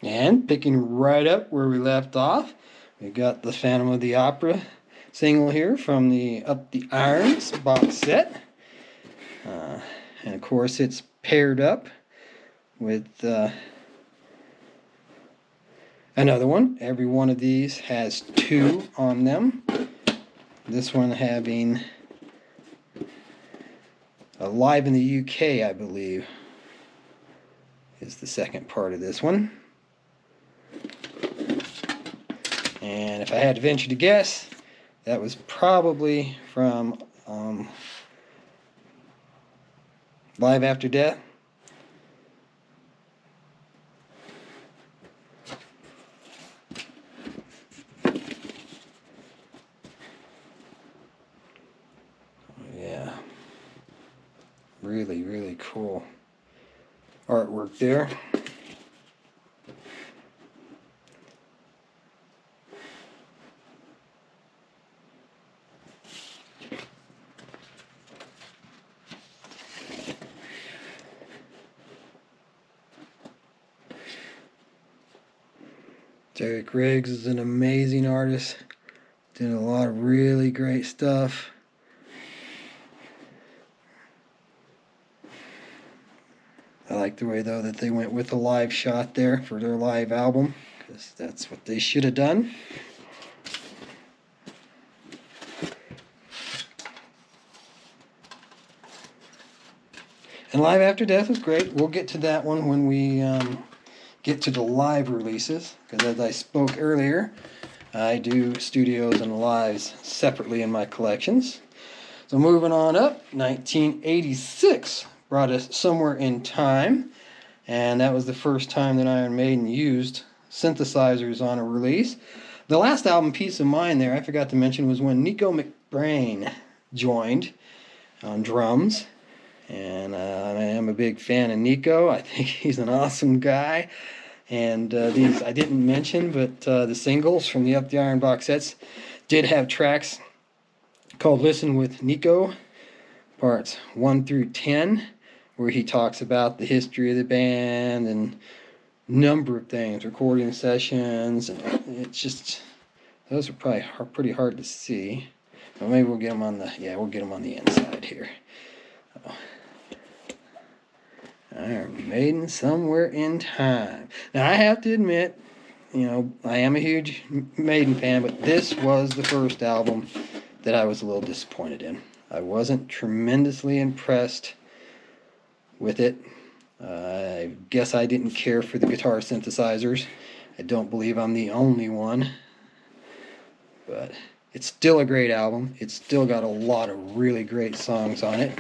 And picking right up where we left off, we got the Phantom of the Opera single here from the Up the Irons box set. And of course it's paired up with another one. Every one of these has two on them. This one having Live in the UK, I believe, is the second part of this one. And if I had to venture to guess, that was probably from Live After Death. Yeah, really, really cool artwork there. Derek Riggs is an amazing artist. Did a lot of really great stuff. I like the way, though, that they went with a live shot there for their live album, because that's what they should have done. And Live After Death was great. We'll get to that one when we get to the live releases, because as I spoke earlier, I do studios and lives separately in my collections. So moving on up, 1986 brought us Somewhere in Time, and that was the first time that Iron Maiden used synthesizers on a release. The last album, Peace of Mind, there, I forgot to mention, was when Nico McBrain joined on drums. And I am a big fan of Nico. I think he's an awesome guy. And these I didn't mention, but the singles from the Up the Iron box sets did have tracks called Listen with Nico, parts 1 through 10, where he talks about the history of the band and number of things, recording sessions, and it's just, those are probably pretty hard to see. But maybe we'll get them on the, we'll get them on the inside here. Iron Maiden, Somewhere in Time. Now, I have to admit, I am a huge Maiden fan, but this was the first album that I was a little disappointed in. I wasn't tremendously impressed with it. I guess I didn't care for the guitar synthesizers. I don't believe I'm the only one. But it's still a great album. It's still got a lot of really great songs on it.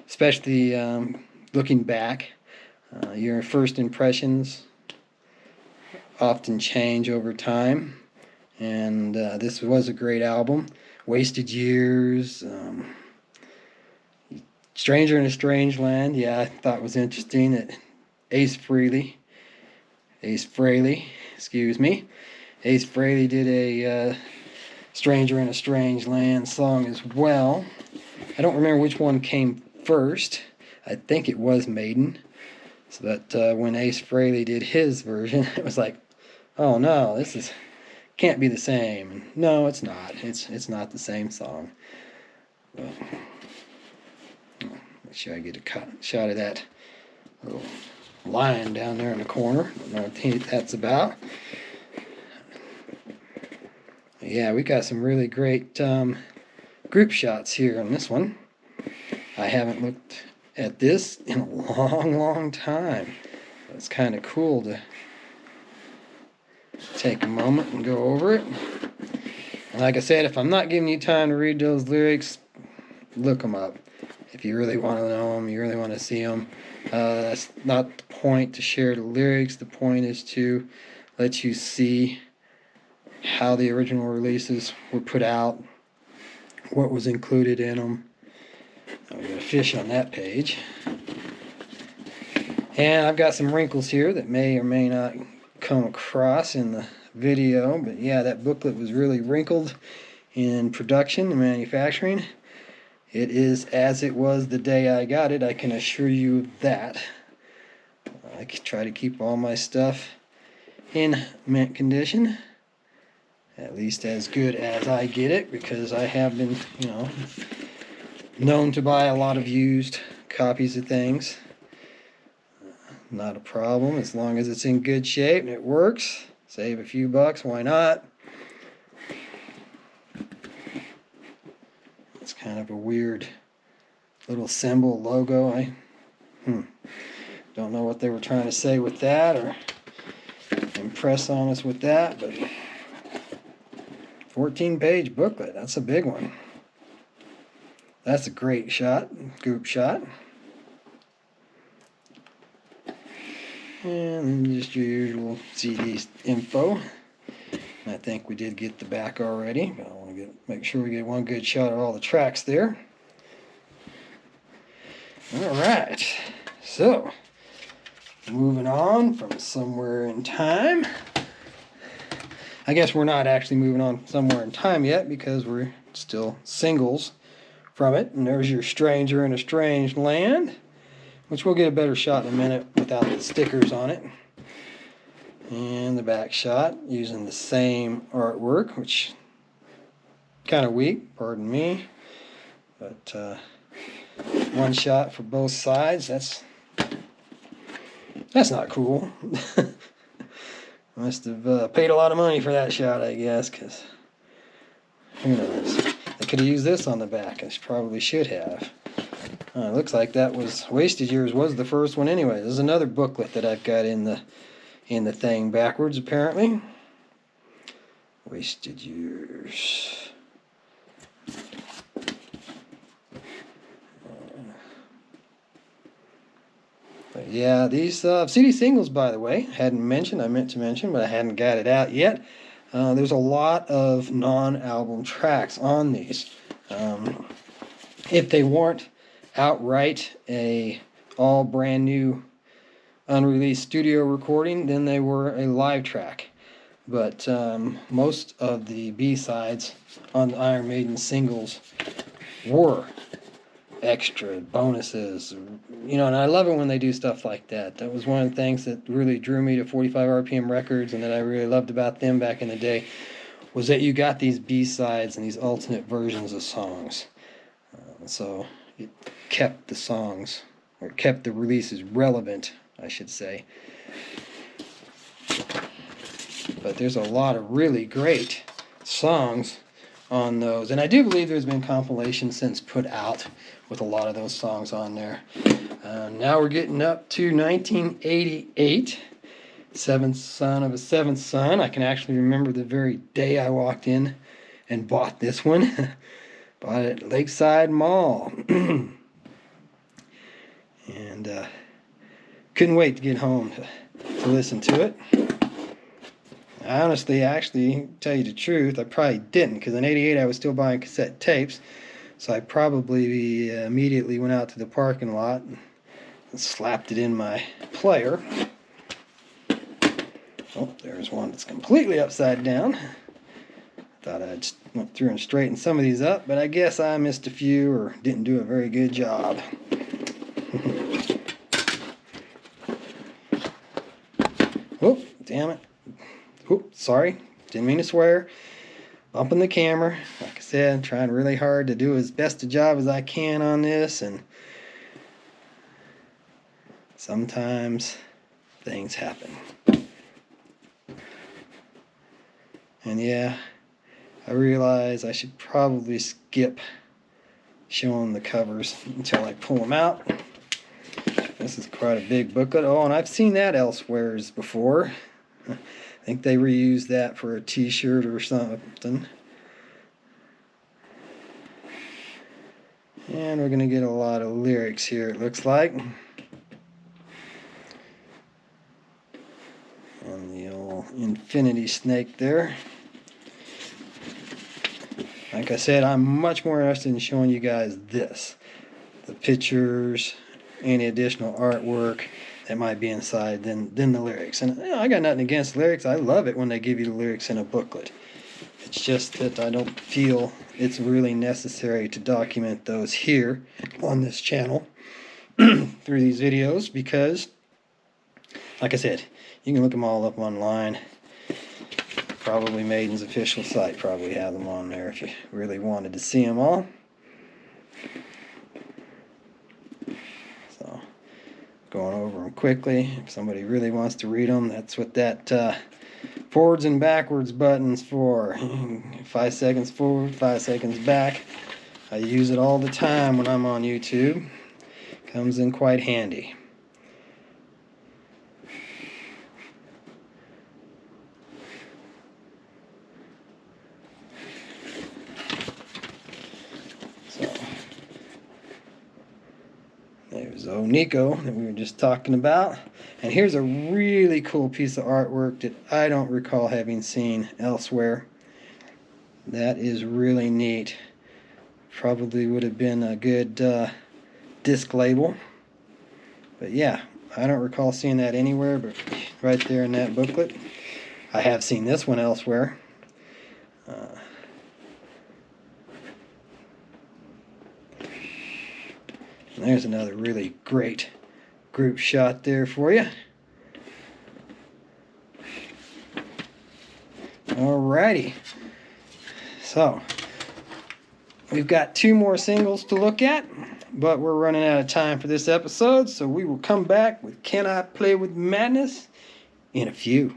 Especially looking back, your first impressions often change over time, and this was a great album. Wasted Years, Stranger in a Strange Land, I thought was interesting that Ace Frehley, excuse me, Ace Frehley did a Stranger in a Strange Land song as well. I don't remember which one came first. I think it was Maiden. So that when Ace Frehley did his version, it was like, oh no, this can't be the same. And no, it's not. It's not the same song. But, make sure I get a shot of that little lion down there in the corner. I don't know what that's about. Yeah, we got some really great group shots here on this one. I haven't looked at this in a long time. It's kind of cool to take a moment and go over it. Like I said, if I'm not giving you time to read those lyrics, look them up. If you really want to know them, you really want to see them. That's not the point to share the lyrics. The point is to let you see how the original releases were put out, what was included in them. We got a fish on that page. And I've got some wrinkles here that may or may not come across in the video. But yeah, that booklet was really wrinkled in production and manufacturing. It is as it was the day I got it, I can assure you that. I try to keep all my stuff in mint condition, at least as good as I get it, because I have been, known to buy a lot of used copies of things. Not a problem as long as it's in good shape and it works. Save a few bucks, why not? It's kind of a weird little symbol logo. I don't know what they were trying to say with that or impress on us with that, but 14-page booklet, that's a big one. That's a great shot, group shot. And then just your usual CD info. I think we did get the back already, but I want to make sure we get one good shot of all the tracks there. Alright, so moving on from somewhere in time. I guess we're not actually moving on somewhere in time yet because we're still singles from it. And there's your Stranger in a Strange Land, which we'll get a better shot in a minute without the stickers on it. And the back shot using the same artwork, which kind of weak, pardon me, but one shot for both sides. That's not cool. Must have paid a lot of money for that shot, I guess, because who knows? They could have used this on the back. I probably should have. It looks like that was Wasted Years was the first one anyway. There's another booklet that I've got in the thing backwards apparently. Wasted Years. But yeah, these CD singles, by the way, I meant to mention, but I hadn't got it out yet. There's a lot of non-album tracks on these. If they weren't outright a all brand new unreleased studio recording, then they were a live track. But most of the B-sides on the Iron Maiden singles were extra bonuses, and I love it when they do stuff like that. That was one of the things that really drew me to 45 RPM Records, and that I really loved about them back in the day, was that you got these B-sides and these alternate versions of songs. So it kept the songs, or kept the releases relevant, I should say. But there's a lot of really great songs on those, and I do believe there's been compilations since put out with a lot of those songs on there. Now we're getting up to 1988, Seventh Son of a Seventh Son. I can actually remember the very day I walked in and bought this one. Bought it at Lakeside Mall. And couldn't wait to get home to listen to it. I honestly, actually, tell you the truth, I probably didn't, because in '88 I was still buying cassette tapes, so I probably immediately went out to the parking lot and slapped it in my player. Oh, there's one that's completely upside down. Thought I'd went through and straightened some of these up, but I guess I missed a few or didn't do a very good job. Oh, damn it. Oops, sorry, didn't mean to swear. Bumping the camera. Like I said, I'm trying really hard to do as best a job as I can on this, and sometimes things happen. And yeah, I realize I should probably skip showing the covers until I pull them out. This is quite a big booklet. Oh, and I've seen that elsewhere before. I think they reused that for a t-shirt or something. And we're going to get a lot of lyrics here, it looks like. And the old infinity snake there. Like I said, I'm much more interested in showing you guys this. The pictures, any additional artwork that might be inside than the lyrics. And I got nothing against lyrics. I love it when they give you the lyrics in a booklet. It's just that I don't feel it's really necessary to document those here on this channel through these videos, because like I said, you can look them all up online. Probably Maiden's official site probably have them on there if you really wanted to see them all. So, going over them quickly. If somebody really wants to read them, that's what that forwards and backwards buttons for. 5 seconds forward, 5 seconds back. I use it all the time when I'm on YouTube. Comes in quite handy. So there's old Nico that we were just talking about. And here's a really cool piece of artwork that I don't recall having seen elsewhere. That is really neat. Probably would have been a good disc label. But yeah, I don't recall seeing that anywhere, but right there in that booklet. I have seen this one elsewhere. There's another really great group shot there for you. Alrighty. So, we've got 2 more singles to look at, but we're running out of time for this episode, so we will come back with Can I Play with Madness in a few.